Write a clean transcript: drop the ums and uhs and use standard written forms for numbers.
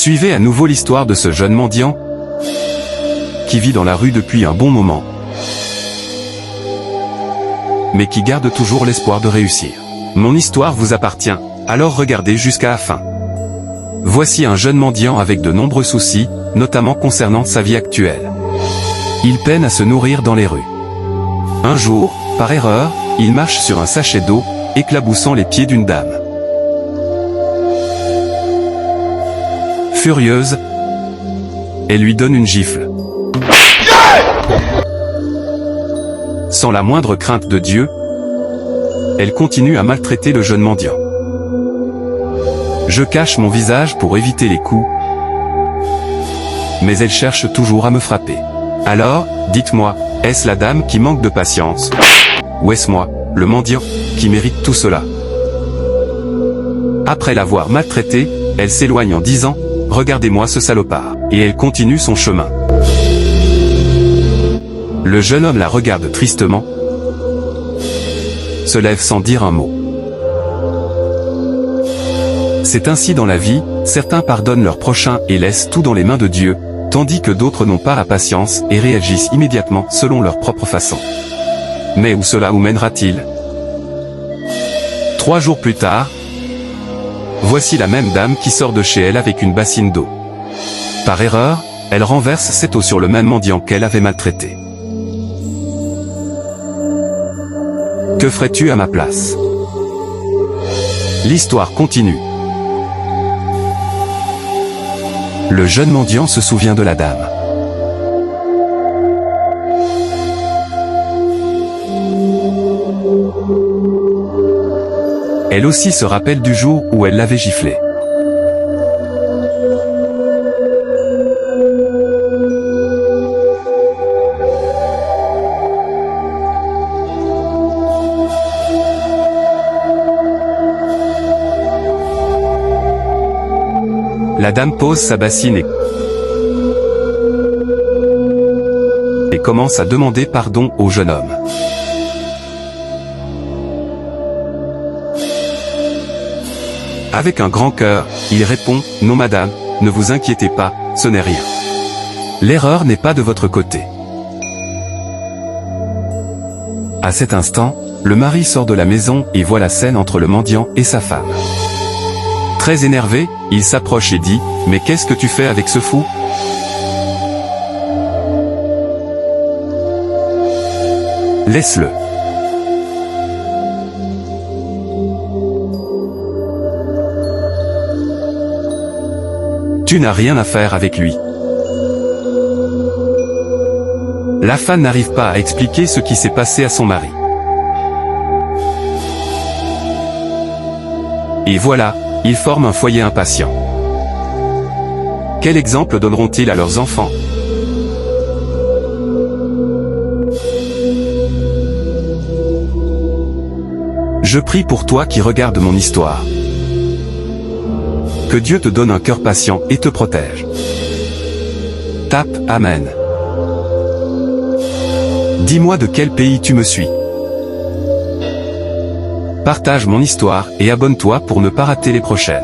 Suivez à nouveau l'histoire de ce jeune mendiant qui vit dans la rue depuis un bon moment, mais qui garde toujours l'espoir de réussir. Mon histoire vous appartient, alors regardez jusqu'à la fin. Voici un jeune mendiant avec de nombreux soucis, notamment concernant sa vie actuelle. Il peine à se nourrir dans les rues. Un jour, par erreur, il marche sur un sachet d'eau, éclaboussant les pieds d'une dame. Furieuse, elle lui donne une gifle. Sans la moindre crainte de Dieu, elle continue à maltraiter le jeune mendiant. Je cache mon visage pour éviter les coups, mais elle cherche toujours à me frapper. Alors, dites-moi, est-ce la dame qui manque de patience, ou est-ce moi, le mendiant, qui mérite tout cela? Après l'avoir maltraité, elle s'éloigne en disant « Regardez-moi ce salopard », et elle continue son chemin. Le jeune homme la regarde tristement, se lève sans dire un mot. C'est ainsi dans la vie, certains pardonnent leur prochain et laissent tout dans les mains de Dieu, tandis que d'autres n'ont pas la patience et réagissent immédiatement selon leur propre façon. Mais où cela vous mènera-t-il? 3 jours plus tard, voici la même dame qui sort de chez elle avec une bassine d'eau. Par erreur, elle renverse cette eau sur le même mendiant qu'elle avait maltraité. Que ferais-tu à ma place? L'histoire continue. Le jeune mendiant se souvient de la dame. Elle aussi se rappelle du jour où elle l'avait giflé. La dame pose sa bassine et commence à demander pardon au jeune homme. Avec un grand cœur, il répond « Non madame, ne vous inquiétez pas, ce n'est rien. L'erreur n'est pas de votre côté. » À cet instant, le mari sort de la maison et voit la scène entre le mendiant et sa femme. Très énervé, il s'approche et dit « Mais qu'est-ce que tu fais avec ce fou ? Laisse-le. » Tu n'as rien à faire avec lui. La femme n'arrive pas à expliquer ce qui s'est passé à son mari. Et voilà, ils forment un foyer impatient. Quel exemple donneront-ils à leurs enfants? Je prie pour toi qui regardes mon histoire. Que Dieu te donne un cœur patient et te protège. Tape Amen. Dis-moi de quel pays tu me suis. Partage mon histoire et abonne-toi pour ne pas rater les prochaines.